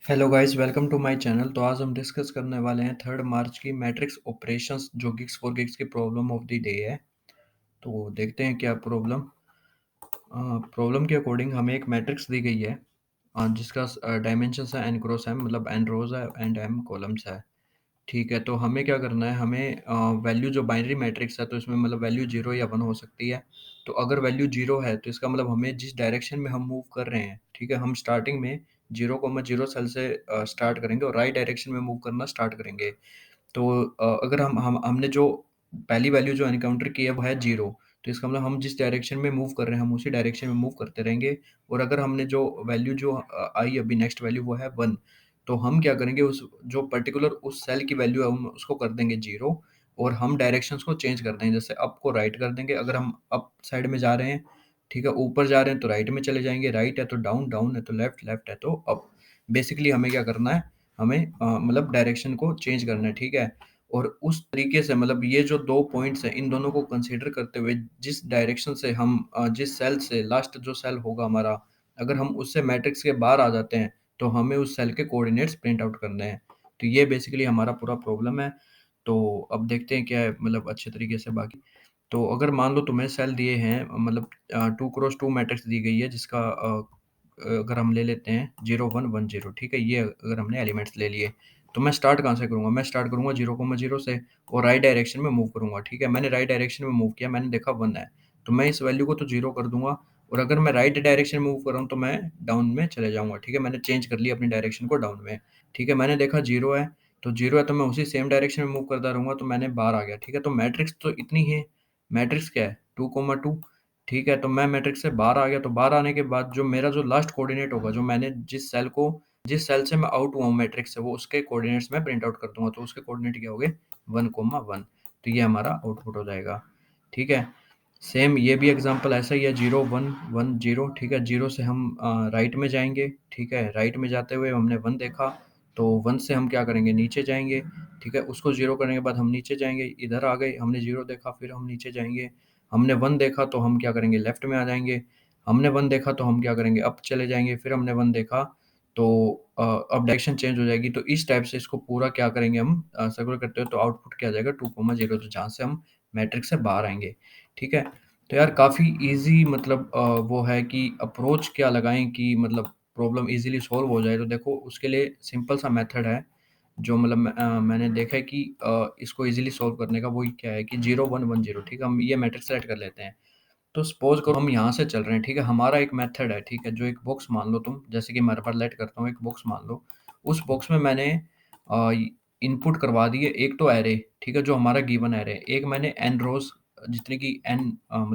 Hello guys, welcome to my channel. तो आज हम डिस्कस करने वाले हैं 3 मार्च की मैट्रिक्स ऑपरेशंस जो गिग्स फॉर गिग्स की प्रॉब्लम ऑफ द डे है। तो देखते हैं क्या प्रॉब्लम के अकॉर्डिंग हमें एक मैट्रिक्स दी गई है जिसका डायमेंशंस है n क्रॉस m, मतलब n रोज है एंड m कॉलम्स है। ठीक है, तो हमें क्या करना है, हमें वैल्यू जो बाइनरी मैट्रिक्स है तो इसमें मतलब वैल्यू 0 या 1 हो सकती है। तो अगर वैल्यू 0 है तो इसका मतलब हमें जिस डायरेक्शन में हम मूव कर रहे हैं, ठीक है, हम स्टार्टिंग में 0,0 सेल से स्टार्ट करेंगे और राइट डायरेक्शन में मूव करना स्टार्ट करेंगे। तो अगर हमने जो पहली वैल्यू जो एनकाउंटर की है वो है 0, तो इसका मतलब हम जिस डायरेक्शन में मूव कर रहे हैं हम उसी डायरेक्शन में मूव करते रहेंगे। और अगर हमने जो वैल्यू जो आई अभी नेक्स्ट वैल्यू वो है 1, तो हम क्या करेंगे, उस जो पर्टिकुलर उस सेल की वैल्यू है हम उसको कर देंगे 0 और हम डायरेक्शंस को चेंज कर देंगे। जैसे अप को राइट कर देंगे, अगर हम अप साइड में जा रहे हैं, ठीक है, ऊपर जा रहे हैं तो राइट में चले जाएँगे, राइट है तो डाउन, डाउन है तो लेफ्ट, लेफ्ट है तो अप। बेसिकली हमें क्या करना है, हमें मतलब डायरेक्शन को चेंज करना है, ठीक है? और उस तरीके से मतलब ये जो 2 पॉइंट्स हैं, इन दोनों को कंसीडर करते हुए जिस डायरेक्शन से हम जिस सेल से लास्ट जो सेल होगा हमारा, अगर हम उससे मैट्रिक्स के बाहर आ जाते हैं, तो हमें उस सेल के कोऑर्डिनेट्स प्रिंट आउट करने हैं। तो ये बेसिकली हमारा पूरा प्रॉब्लम है। तो अब देखते हैं क्या है मतलब अच्छे तरीके से बाकी। तो अगर मान लो तुम्हें सेल दिए हैं, मतलब 2 क्रॉस 2 मैट्रिक्स दी गई है जिसका अगर हम ले लेते हैं 0, 1, 1, 0, ठीक है? ये अगर हमने एलिमेंट्स ले लिए, तो मैं स्टार्ट कहाँ से करूँगा? मैं स्टार्ट करूँगा 0,0 से और राइट डायरेक्शन में मूव करूँगा, ठीक है? मैंने राइट डायरेक्शन में मूव किया, मैंने देखा 1 है, तो मैं इस वैल्यू को तो 0 कर दूँगा और अगर मैं राइट डायरेक्शन में मूव कर रहा हूँ, तो मैं डाउन में चले जाऊँगा, ठीक है? मैंने चेंज कर लिया अपनी डायरेक्शन को डाउन में, ठीक है? मैंने देखा 0 है, तो 0 है तो मैं उसी सेम डायरेक्शन में मूव करता रहूँगा, तो मैंने बाहर आ गया, ठीक है? तो मैट्रिक्स तो इतनी ही है, मैट्रिक्स क्या है 2, 2, ठीक है? तो मैं मैट्रिक्स से बाहर आ गया, तो बाहर आने के बाद जो मेरा जो लास्ट कोऑर्डिनेट होगा, जो मैंने जिस सेल से मैं आउट हुआ हूँ मैट्रिक्स से, वो उसके कोऑर्डिनेट्स मैं प्रिंट आउट कर दूँगा, तो उसके कोऑर्डिनेट क्या हो गए 1, 1, तो ये हमारा आउटपुट हो जाएगा, ठीक है? सेम ये भी एग्ज़ाम्पल ऐसा ही है 0, 1, 1, 0, ठीक है? 0 से हम राइट में जाएँगे, ठीक है? राइट में जाते हुए हमने 1 देखा, तो 1 से हम क्या करेंगे, नीचे जाएँगे, ठीक है? उसको 0 करने के बाद हम नीचे जाएँगे, इधर आ गए, हमने 0 देखा, फिर हम नीचे जाएँगे। हमने 1 देखा तो हम क्या करेंगे, लेफ्ट में आ जाएँगे। हमने 1 देखा तो हम क्या करेंगे, अप चले जाएँगे। फिर हमने 1 देखा तो अब डायरेक्शन चेंज हो जाएगी। तो इस टाइप से इसको पूरा क्या करेंगे हम, सर्कुलर करते हुए, तो आउटपुट क्या आ जाएगा 2, 0, तो जहाँ से हम मैट्रिक्स से बाहर आएँगे, ठीक है? तो यार काफ़ी ईज़ी मतलब वो है कि अप्रोच क्या लगाएँ कि मतलब प्रॉब्लम ईज़िली सॉल्व हो जाए। तो देखो उसके लिए सिंपल सा मेथड है जो मतलब मैंने देखा है कि इसको ईज़िली सॉल्व करने का वही क्या है कि 0, 1, 1, 0, ठीक है? हम ये मैट्रिक्स सेलेक्ट कर लेते हैं। तो सपोज़ करो हम यहाँ से चल रहे हैं, ठीक है? हमारा एक मेथड है, ठीक है? जो एक बॉक्स मान लो तुम, जैसे कि मैं रिलेट करता हूँ, एक बॉक्स मान लो। उस बॉक्स में मैंने अ, इनपुट करवा दिए, एक तो एरे, ठीक है? जो हमारा गिवन एरे है। एक मैंने n रोज़ जितनी की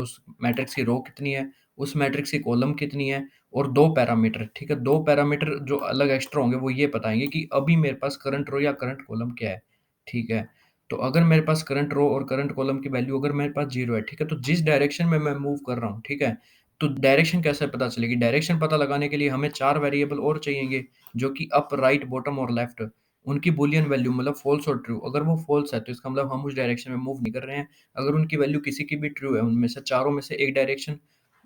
उस मैट्रिक्स की रो कितनी है, उस मैट्रिक्स की कॉलम कितनी है और 2 पैरामीटर, ठीक है? 2 पैरामीटर जो अलग एक्स्ट्रा होंगे वो ये बताएँगे कि अभी मेरे पास करंट रो या करंट कॉलम क्या है, ठीक है? तो अगर मेरे पास करंट रो और करंट कॉलम की वैल्यू अगर मेरे पास 0 है, ठीक है? तो जिस डायरेक्शन में मैं मूव कर रहा हूँ, ठीक है? तो डायरेक्शन कैसे पता चलेगी? डायरेक्शन पता लगाने के लिए हमें 4 वेरिएबल और चाहिएँगे, जो कि अप, राइट, बॉटम और लेफ्ट। उनकी बूलियन वैल्यू मतलब फ़ॉल्स और ट्रू। अगर वो फ़ॉल्स है, तो इसका मतलब हम उस डायरेक्शन में मूव नहीं कर रहे हैं। अगर उनकी वैल्यू किसी की भी ट्रू है, उनमें से चारों में से एक डायरेक्शन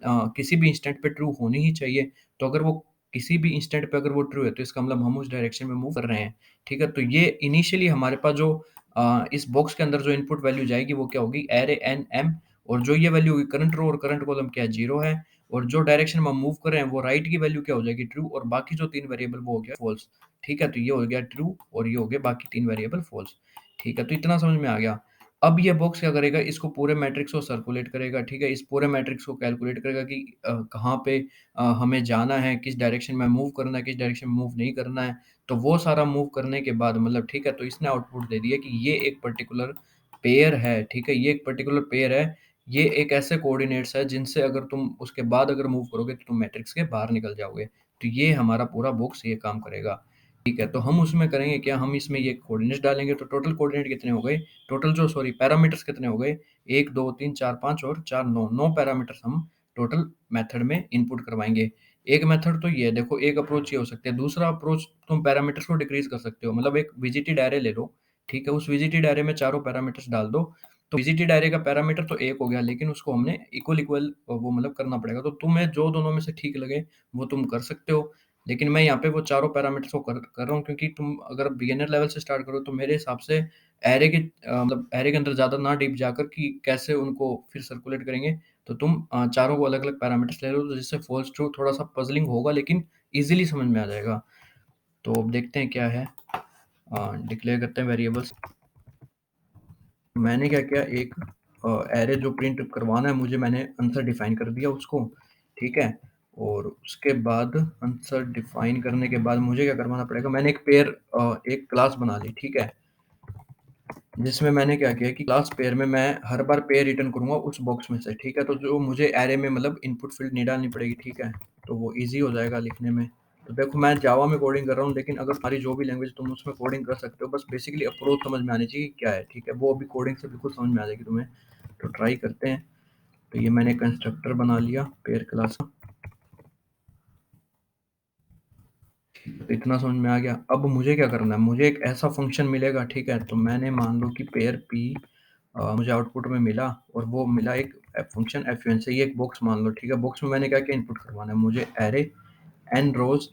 किसी भी इंस्टेंट पे ट्रू होनी ही चाहिए। तो अगर वो किसी भी इंस्टेंट पे अगर वो ट्रू है, तो इसका मतलब हम उस डायरेक्शन में मूव कर रहे हैं, ठीक है? तो ये इनिशियली हमारे पास जो इस बॉक्स के अंदर जो इनपुट वैल्यू जाएगी वो क्या होगी, एरे एन एम, और जो ये वैल्यू होगी करंट रो और करंट कॉलम क्या है, 0 है, और जो डायरेक्शन में हम मूव कर रहे हैं वो राइट की वैल्यू क्या हो जाएगी, ट्रू, और बाकी जो 3 वेरिएबल वो हो गया फॉल्स, ठीक है? तो ये हो गया ट्रू और ये हो गया बाकी 3 वेरिएबल फॉल्स, ठीक है? तो इतना समझ में आ गया। अब ये बॉक्स क्या करेगा, इसको पूरे मैट्रिक्स को सर्कुलेट करेगा, ठीक है? इस पूरे मैट्रिक्स को कैलकुलेट करेगा कि कहाँ पे हमें जाना है, किस डायरेक्शन में मूव करना है, किस डायरेक्शन में मूव नहीं करना है। तो वो सारा मूव करने के बाद मतलब ठीक है, तो इसने आउटपुट दे दिया कि ये एक पर्टिकुलर पेयर है, ठीक है? ये एक पर्टिकुलर पेयर है, ये एक ऐसे कोऑर्डिनेट्स है जिनसे अगर तुम उसके बाद अगर मूव करोगे तो तुम मैट्रिक्स के बाहर निकल जाओगे। तो ये हमारा पूरा बॉक्स ये काम करेगा, ठीक है? तो हम उसमें करेंगे क्या, हम इसमें ये कोऑर्डिनेट्स डालेंगे तो टोटल कोऑर्डिनेट कितने हो गए, टोटल जो सॉरी पैरामीटर्स कितने हो गए, 1, 2, 3, 4, 5 और 4, 9, 9 पैरामीटर्स हम टोटल मेथड में इनपुट करवाएँगे। एक मेथड तो ये है, देखो एक अप्रोच ये हो सकता है। दूसरा अप्रोच, तुम पैरामीटर्स को डिक्रीज़ कर सकते हो। मतलब एक विजिटेड एरे ले लो, ठीक है? उस विजिटेड एरे में चारों पैरामीटर्स डाल दो। तो विजिटेड एरे का पैरामीटर तो 1 हो गया, लेकिन उसको हमने इक्वल-इक्वल वो मतलब करना पड़ेगा। तो तुम्हें जो दोनों में से ठीक लगे, वो तुम कर सकते हो। लेकिन मैं यहाँ पे वो चारों पैरामीटर्स को कर रहा हूँ, क्योंकि तुम अगर बिगिनर लेवल से स्टार्ट करो तो मेरे हिसाब से मतलब एरे के अंदर ज़्यादा ना डीप जाकर कि कैसे उनको फिर सर्कुलेट करेंगे, तो तुम चारों को अलग-अलग पैरामीटर्स ले लो, तो जिससे फॉल्स ट्रू थोड़ा-सा पज़लिंग होगा लेकिन ईज़िली समझ में आ जाएगा। तो अब देखते हैं क्या है। डिक्लेयर करते हैं वेरिएबल्स। मैंने क्या किया, एक एरे जो प्रिंट करवाना है मुझे, मैंने आंसर डिफाइन कर दिया उसको, ठीक है? और उसके बाद आंसर डिफाइन करने के बाद मुझे क्या करवाना पड़ेगा, मैंने एक क्लास बना ली, ठीक है? जिसमें मैंने क्या किया कि क्लास पेयर में मैं हर बार पेयर रिटर्न करूँगा उस बॉक्स में से, ठीक है? तो जो मुझे एरे में मतलब इनपुट फील्ड नहीं डालनी पड़ेगी, ठीक है? तो वो ईज़ी हो जाएगा लिखने में। तो देखो मैं जावा में कोडिंग कर रहा हूँ, लेकिन अगर तुम्हारी जो भी लैंग्वेज तुम उसमें कोडिंग कर सकते हो, बस बेसिकली अप्रोच समझ में आनी चाहिए क्या है, ठीक है? वो अभी कोडिंग से बिल्कुल समझ में आ जाएगी तुम्हें। तो ट्राई करते हैं। तो ये मैंने कंस्ट्रक्टर बना लिया पेयर क्लास का। तो इतना समझ में आ गया। अब मुझे क्या करना है, मुझे एक ऐसा फंक्शन मिलेगा, ठीक है? तो मैंने मान लो कि पेयर पी मुझे आउटपुट में मिला, और वो मिला एक फंक्शन fun से, ये एक बॉक्स मान लो, ठीक है? बॉक्स में मैंने क्या-क्या इनपुट करवाना है, मुझे एरे n रोज़,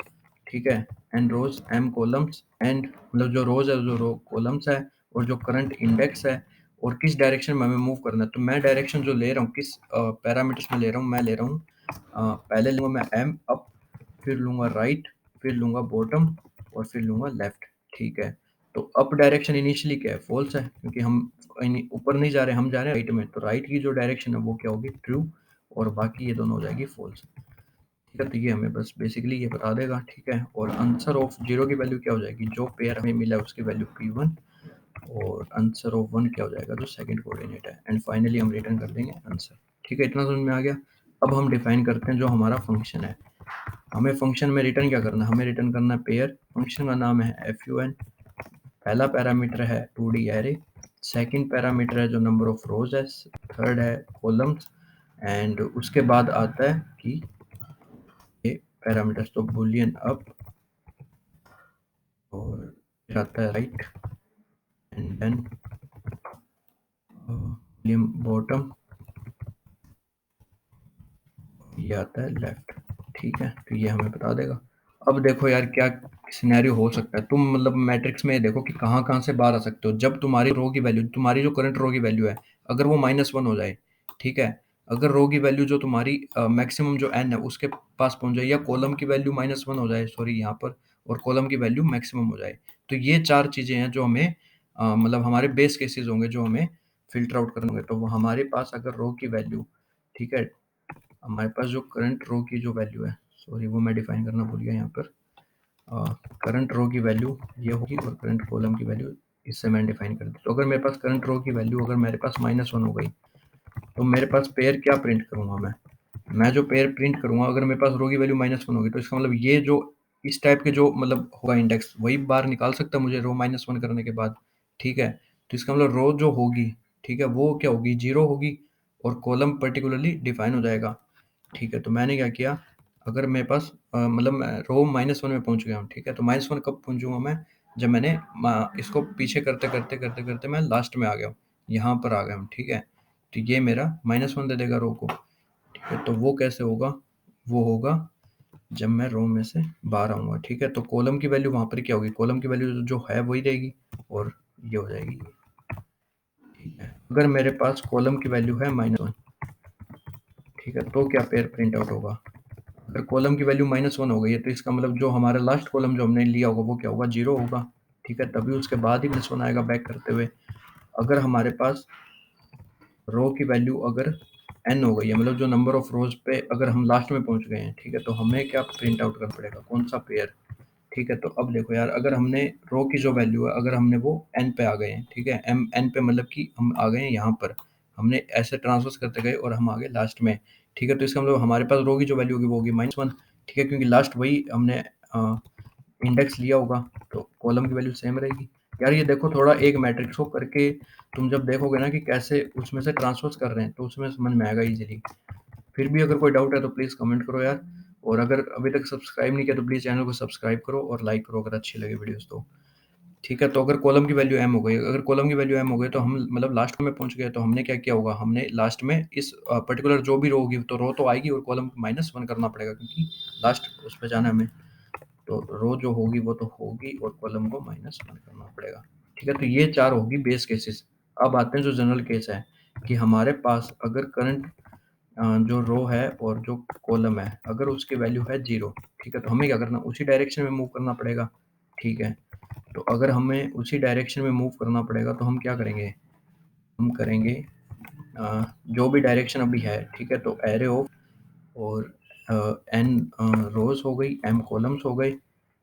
ठीक है? n rows m columns, and मतलब जो रोज़ है, जो रो कॉलम्स है, और जो करंट इंडेक्स है, और किस डायरेक्शन में हमें मूव करना है। तो मैं डायरेक्शन जो ले रहा हूँ, किस पैरामीटर्स में ले रहा हूँ, मैं ले रहा हूँ पहले लूँगा मैं m अप, फिर लूँगा राइट, फिर लूँगा बॉटम, और फिर लूँगा लेफ्ट, ठीक है? तो अप डायरेक्शन इनिशियली क्या है, फ़ॉल्स है, क्योंकि हम ऊपर नहीं जा रहे, हम जा रहे हैं राइट में, तो राइट की जो डायरेक्शन है वो क्या होगी, ट्रू, और बाकी ये दोनों हो जाएगी फ़ॉल्स, ठीक है? तो ये हमें बस बेसिकली ये बता देगा, ठीक है? और आंसर ऑफ 0 की वैल्यू क्या हो जाएगी, जो पेयर हमें मिला है उसकी वैल्यू P1, और आंसर ऑफ 1 क्या हो जाएगा, जो सेकंड कोऑर्डिनेट है, एंड फाइनली हम रिटर्न कर देंगे आंसर, ठीक है? इतना समझ में आ गया। अब हम डिफाइन करते हैं जो हमारा फंक्शन है। हमें फंक्शन में रिटर्न क्या करना है, हमें रिटर्न करना है पेयर। फंक्शन का नाम है fun। पहला पैरामीटर है 2D एरे, सेकंड पैरामीटर है जो नंबर ऑफ रोज है, थर्ड है कॉलम्स, एंड उसके बाद आता है कि ये पैरामीटर्स, तो बूलियन अप, और फिर आता है right, and then boolean bottom, ये आता है लेफ्ट, ठीक है? तो ये हमें बता देगा। अब देखो यार क्या सिनेरियो हो सकता है, तुम मतलब मैट्रिक्स में देखो कि कहाँ-कहाँ से बाहर आ सकते हो। जब तुम्हारी रो की वैल्यू, तुम्हारी जो करंट रो की वैल्यू है, अगर वो -1 हो जाए, ठीक है? अगर रो की वैल्यू जो तुम्हारी मैक्सिमम जो n है उसके पास पहुँच जाए, या कॉलम की वैल्यू -1 हो जाए, सॉरी यहाँ पर, और कॉलम की वैल्यू मैक्सिमम हो जाए। तो ये 4 चीज़ें हैं जो हमें मतलब हमारे बेस केसेस होंगे जो हमें फ़िल्टर आउट करने होंगे। तो वो हमारे पास अगर रो की वैल्यू, ठीक है? हमारे पास जो करंट रो की जो वैल्यू है, सॉरी वो मैं डिफाइन करना भूल गया यहाँ पर। करंट रो की वैल्यू ये होगी, और करंट कॉलम की वैल्यू इससे मैंने डिफाइन कर दी। तो अगर मेरे पास करंट रो की वैल्यू अगर मेरे पास -1 हो गई, तो मेरे पास पेयर क्या प्रिंट करूँगा मैं जो पेयर प्रिंट करूँगा, अगर मेरे पास रो की वैल्यू -1 होगी, तो इसका मतलब ये जो इस टाइप के जो मतलब होगा इंडेक्स, वही बाहर निकाल सकता है मुझे रो -1 करने के बाद, ठीक है? तो इसका मतलब रो जो होगी, ठीक है, वो क्या होगी, 0 होगी, और कॉलम पर्टिकुलरली डिफाइन हो जाएगा, ठीक है? तो मैंने क्या किया, अगर मेरे पास मतलब मैं रो -1 में पहुँच गया हूँ, ठीक है? तो -1 कब पहुँचूँगा मैं? जब मैंने इसको पीछे करते मैं लास्ट में आ गया हूँ, यहाँ पर आ गया हूँ, ठीक है? तो ये मेरा -1 दे देगा रो को, ठीक है? तो वो कैसे होगा? वो होगा जब मैं रो में से बाहर आऊँगा, ठीक है? तो कॉलम की वैल्यू वहाँ पर क्या होगी? कॉलम की वैल्यू जो है वही रहेगी, और ये हो जाएगी, ठीक है? अगर मेरे पास कॉलम की वैल्यू है -1, ठीक है? तो क्या पेयर प्रिंट आउट होगा? अगर कॉलम की वैल्यू -1 हो गई है, तो इसका मतलब जो हमारा लास्ट कॉलम जो हमने लिया होगा वो क्या होगा? 0 होगा, ठीक है? तभी उसके बाद ही -1 आएगा बैक करते हुए। अगर हमारे पास रो की वैल्यू अगर n हो गई है, मतलब जो नंबर ऑफ रोज पे अगर हम लास्ट में पहुंच गए हैं, ठीक है? तो हमें क्या प्रिंट आउट करना पड़ेगा? कौन सा पेयर, ठीक है? तो अब देखो यार, अगर हमने रो की जो वैल्यू है, अगर हमने वो n पे आ गए हैं, ठीक है? n पे मतलब कि हम आ गए हैं यहाँ पर, हमने ऐसे ट्रांसवर्स करते गए और हम आ गए लास्ट में, ठीक है? तो इसका मतलब हमारे पास रो की जो वैल्यू होगी वो होगी -1, ठीक है? क्योंकि लास्ट वही हमने इंडेक्स लिया होगा, तो कॉलम की वैल्यू सेम रहेगी। यार ये देखो, थोड़ा एक मैट्रिक्स को करके तुम जब देखोगे ना कि कैसे उसमें से ट्रांसफर्स कर रहे हैं, तो उसमें समझ में आएगा ईज़िली। फिर भी अगर कोई डाउट है तो प्लीज़ कमेंट करो यार, और अगर अभी तक सब्सक्राइब नहीं किया तो प्लीज़ चैनल को सब्सक्राइब करो और लाइक करो अगर अच्छी लगी वीडियोज़ तो। ठीक है, तो अगर कॉलम की वैल्यू m हो गई, अगर कॉलम की वैल्यू m हो गई तो हम मतलब लास्ट में पहुँच गए, तो हमने क्या किया होगा, हमने लास्ट में इस पर्टिकुलर जो भी रो होगी तो रो तो आएगी, और कॉलम -1 करना पड़ेगा क्योंकि लास्ट उस पे जाना है हमें। तो रो जो होगी वो तो होगी और कॉलम को -1 करना पड़ेगा। ठीक है, तो ये 4 होगी बेस केसेस। अब आते हैं जो जनरल केस है कि हमारे पास अगर करंट जो रो है और जो कॉलम है, अगर उसकी वैल्यू है 0, ठीक है, तो हमें क्या करना, उसी डायरेक्शन में मूव करना पड़ेगा। ठीक है, तो अगर हमें उसी डायरेक्शन में मूव करना पड़ेगा तो हम क्या करेंगे, हम करेंगे जो भी डायरेक्शन अभी है, ठीक है, तो एरे ऑफ और एन रोज हो गई, एम कॉलम्स हो गए,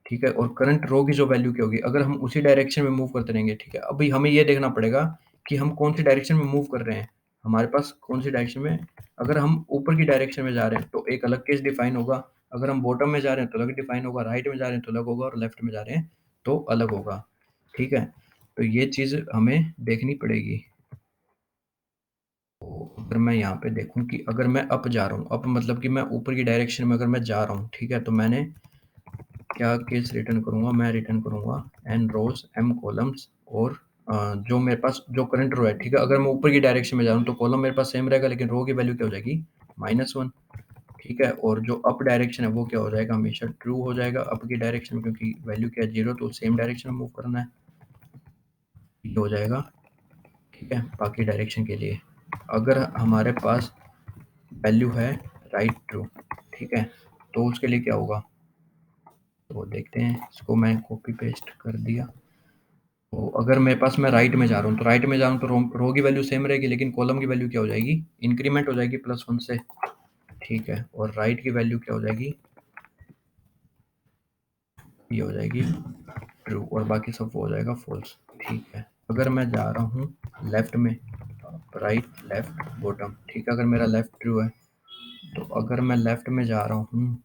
ठीक है, और करंट रो की जो वैल्यू क्या होगी, अगर हम उसी डायरेक्शन में मूव करते रहेंगे, ठीक है, अभी हमें ये देखना पड़ेगा कि हम कौन सी डायरेक्शन में मूव कर रहे हैं, हमारे पास कौन सी डायरेक्शन में, अगर हम ऊपर की डायरेक्शन में जा रहे हैं तो एक अलग केस डिफाइन होगा, अगर हम बॉटम में जा रहे हैं तो अलग डिफाइन होगा, राइट में जा रहे हैं तो अलग होगा और लेफ्ट में जा रहे हैं तो अलग होगा। ठीक है, तो ये चीज़ हमें देखनी पड़ेगी। तो अगर मैं यहाँ पे देखूँ कि अगर मैं अप जा रहा हूँ, अप मतलब कि मैं ऊपर की डायरेक्शन में अगर मैं जा रहा हूँ, ठीक है, तो मैंने क्या केस रिटर्न करूँगा, मैं रिटर्न करूँगा एन रोज एम कॉलम्स और जो मेरे पास जो करंट रो है, ठीक है, अगर मैं ऊपर की डायरेक्शन में जा रहा हूँ तो कॉलम मेरे पास सेम रहेगा लेकिन रो की वैल्यू क्या हो जाएगी, -1। ठीक है, और जो अप डायरेक्शन है वो क्या हो जाएगा, हमेशा ट्रू हो जाएगा अप की डायरेक्शन में, क्योंकि वैल्यू क्या है 0, तो सेम डायरेक्शन में मूव करना है, ये हो जाएगा। ठीक है, बाकी डायरेक्शन के लिए अगर हमारे पास वैल्यू है राइट ट्रू, ठीक है, तो उसके लिए क्या होगा, तो देखते हैं, इसको मैं कॉपी पेस्ट कर दिया। तो अगर मेरे पास मैं राइट में जा रहा हूँ तो राइट में जा रहा हूँ तो रो की वैल्यू सेम रहेगी लेकिन कॉलम की वैल्यू क्या हो जाएगी, इंक्रीमेंट हो जाएगी +1 से। ठीक है, और राइट की वैल्यू क्या हो जाएगी, ये हो जाएगी ट्रू और बाकी सब वो हो जाएगा फॉल्स। ठीक है, अगर मैं जा रहा हूँ लेफ्ट में, राइट लेफ्ट बॉटम, ठीक है, अगर मेरा लेफ्ट ट्रू है तो अगर मैं लेफ्ट में जा रहा हूँ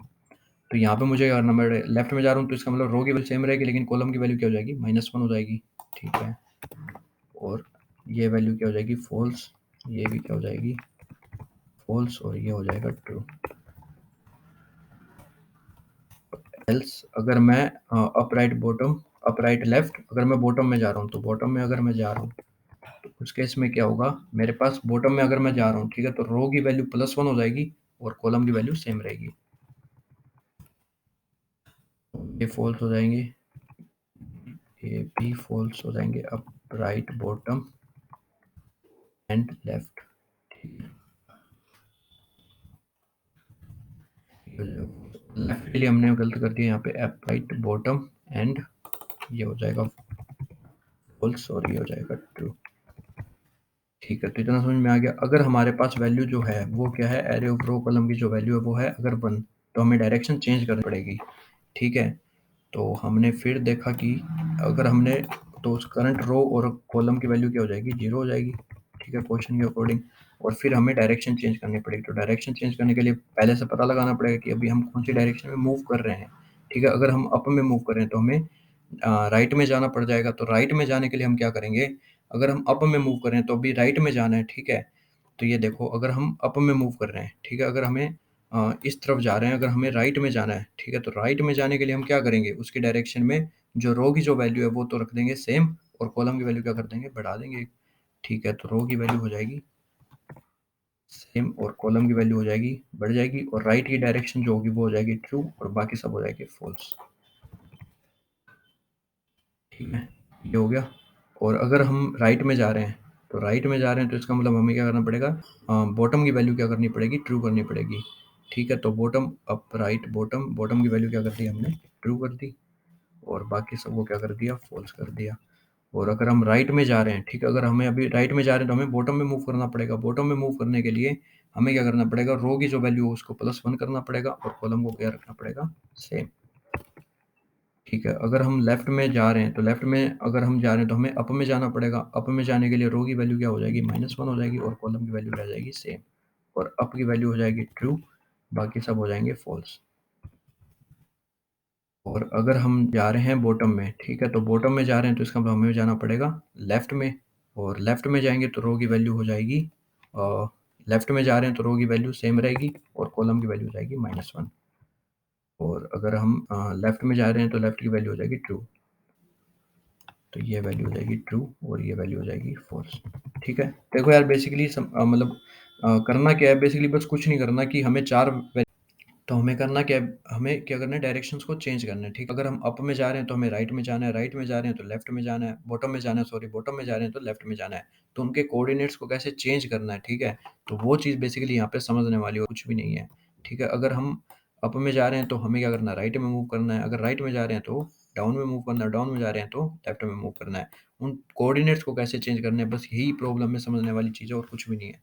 तो यहाँ पे मुझे करना, मैं लेफ्ट में जा रहा हूँ तो इसका मतलब रो की वैल्यू सेम रहेगी लेकिन कॉलम की वैल्यू क्या हो जाएगी, -1 हो जाएगी। ठीक है, और ये वैल्यू क्या हो जाएगी, फॉल्स, ये भी क्या हो जाएगी फॉल्स और ये हो जाएगा ट्रू। एल्स अगर मैं अपराइट बॉटम, अपराइट लेफ्ट, अगर मैं बॉटम में जा रहा हूँ तो बॉटम में अगर मैं जा रहा हूँ तो उस केस में क्या होगा, मेरे पास बॉटम में अगर मैं जा रहा हूँ, ठीक है, तो रो की वैल्यू +1 हो जाएगी और कॉलम की वैल्यू सेम रहेगी, ये फॉल्स हो जाएंगे, ये भी फॉल्स हो जाएंगे, upright bottom and left. Left के लिए हमने गलत कर दिया यहाँ पे, अपराइट बॉटम एंड ये हो जाएगा फॉल्स और ये हो जाएगा ट्रू। ठीक है, तो इतना समझ में आ गया। अगर हमारे पास वैल्यू जो है वो क्या है, एरे ऑफ रो कॉलम की जो वैल्यू है वो है अगर 1, तो हमें डायरेक्शन चेंज करनी पड़ेगी। ठीक है, तो हमने फिर देखा कि अगर हमने, तो उस करंट रो और कॉलम की वैल्यू क्या हो जाएगी, 0 हो जाएगी। ठीक है, क्वेश्चन के अकॉर्डिंग, और फिर हमें डायरेक्शन चेंज करनी पड़ेगी। तो डायरेक्शन चेंज करने के लिए पहले से पता लगाना पड़ेगा कि अभी हम कौन सी डायरेक्शन में मूव कर रहे हैं। ठीक है, अगर हम अप में मूव कर रहे हैं तो हमें राइट में जाना पड़ जाएगा। तो राइट में जाने के लिए हम क्या करेंगे, अगर हम अप में मूव कर रहे हैं तो अभी राइट में जाना है। ठीक है, तो ये देखो, अगर हम अप में मूव कर रहे हैं, ठीक है, अगर हमें इस तरफ जा रहे हैं, अगर हमें राइट में जाना है, ठीक है, तो राइट में जाने के लिए हम क्या करेंगे, उसकी डायरेक्शन में जो रो की जो वैल्यू है वो तो रख देंगे सेम और कॉलम की वैल्यू क्या कर देंगे, बढ़ा देंगे। ठीक है, तो रो की वैल्यू हो जाएगी सेम और कॉलम की वैल्यू हो जाएगी बढ़ जाएगी और राइट की डायरेक्शन जो होगी वो हो जाएगी ट्रू और बाकी सब हो जाएगी फॉल्स। ठीक है, ये हो गया। और अगर हम राइट में जा रहे हैं, तो राइट में जा रहे हैं तो इसका मतलब हमें क्या करना पड़ेगा, बॉटम की वैल्यू क्या करनी पड़ेगी, ट्रू करनी पड़ेगी। ठीक है, तो bottom up right bottom, bottom की वैल्यू क्या कर दी हमने, ट्रू कर दी और बाकी सब को क्या कर दिया, फॉल्स कर दिया। और अगर हम राइट में जा रहे हैं, ठीक है, अगर हमें अभी राइट में जा रहे हैं तो हमें बॉटम में मूव करना पड़ेगा। बॉटम में मूव करने के लिए हमें क्या करना पड़ेगा, रो की जो वैल्यू है उसको +1 करना पड़ेगा और कॉलम को क्या रखना पड़ेगा, सेम। ठीक है, अगर हम लेफ्ट में जा रहे हैं तो लेफ्ट में अगर हम जा रहे हैं तो हमें अप में जाना पड़ेगा। अप में जाने के लिए रो की वैल्यू क्या हो जाएगी, -1 हो जाएगी और कॉलम की वैल्यू रह जाएगी सेम और अप की वैल्यू हो जाएगी ट्रू, बाकी सब हो जाएंगे फॉल्स। और अगर हम जा रहे हैं बॉटम में, ठीक है, तो बॉटम में जा रहे हैं तो इसका मतलब हमें जाना पड़ेगा लेफ्ट में और लेफ्ट में जाएंगे तो रो की वैल्यू हो जाएगी, लेफ्ट में जा रहे हैं तो रो की वैल्यू सेम रहेगी और कॉलम की वैल्यू हो जाएगी -1। और अगर हम लेफ्ट में जा रहे हैं तो लेफ्ट की वैल्यू हो जाएगी ट्रू, तो ये वैल्यू हो जाएगी ट्रू और ये वैल्यू हो जाएगी फॉल्स। ठीक है, देखो यार बेसिकली मतलब करना क्या है, बेसिकली बस कुछ नहीं करना कि हमें 4 तो हमें करना क्या है, हमें क्या करना है, डायरेक्शंस को चेंज करना है, ठीक है? अगर हम अप में जा रहे हैं तो हमें राइट में जाना है, राइट में जा रहे हैं तो लेफ्ट में जाना है, बॉटम में जाना है सॉरी बॉटम में जा रहे हैं तो लेफ्ट में जाना है। तो उनके कोऑर्डिनेट्स को कैसे चेंज करना है, ठीक है? तो वो चीज़ बेसिकली यहाँ पे समझने वाली और कुछ भी नहीं है, ठीक है? अगर हम अप में जा रहे हैं तो हमें क्या करना है, राइट में मूव करना है, अगर राइट में जा रहे हैं तो डाउन में मूव करना है, डाउन में जा रहे हैं तो लेफ्ट में मूव करना है। उन कोऑर्डिनेट्स को कैसे चेंज करना है, बस यही प्रॉब्लम में समझने वाली चीज़ है और कुछ भी नहीं है।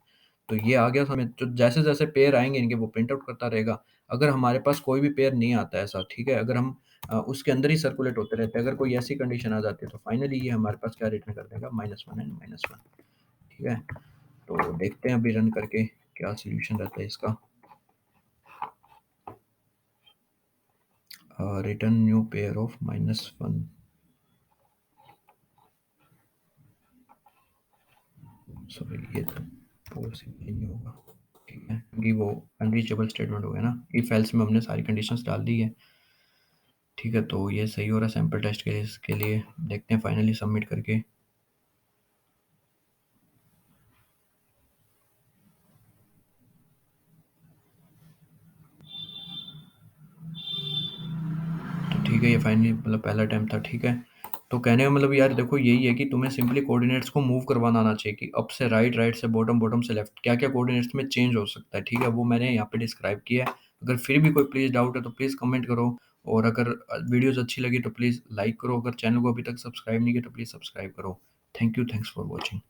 तो ये आ गया हमें, तो जैसे-जैसे पेयर आएँगे इनके वो प्रिंट आउट करता रहेगा। अगर हमारे पास कोई भी पेयर नहीं आता है ऐसा, ठीक है? अगर हम उसके अंदर ही सर्कुलेट होते रहते हैं, अगर कोई ऐसी कंडीशन आ जाती है तो फाइनली ये हमारे पास क्या रिटर्न कर देगा, -1 एंड -1, ठीक है? तो देखते हैं अभी रन करके क्या सॉल्यूशन रहता है इसका। Return new pair of -1, sorry ये तो पॉसिबल ही नहीं होगा, ठीक है? क्योंकि वो अनरीचेबल स्टेटमेंट हो गया ना, इफ एल्स में हमने सारी कंडीशंस डाल दी है, ठीक है? तो ये सही हो रहा है सैंपल टेस्ट केस के लिए, देखते हैं फाइनली सबमिट करके। तो ठीक है, ये फाइनली मतलब पहला अटेम्प्ट था, ठीक है। तो कहने का मतलब यार देखो यही है कि तुम्हें सिंपली कोऑर्डिनेट्स को मूव करवाना आना चाहिए कि अप से राइट, राइट से बॉटम, बॉटम से लेफ्ट, क्या-क्या कोऑर्डिनेट्स में चेंज हो सकता है, ठीक है? वो मैंने यहाँ पे डिस्क्राइब किया है। अगर फिर भी कोई प्लीज़ डाउट है तो प्लीज़ कमेंट करो, और अगर वीडियोज़ अच्छी लगी तो प्लीज़ लाइक करो, अगर चैनल को अभी तक सब्सक्राइब नहीं किया तो प्लीज़ सब्सक्राइब करो। Thank you, thanks for watching.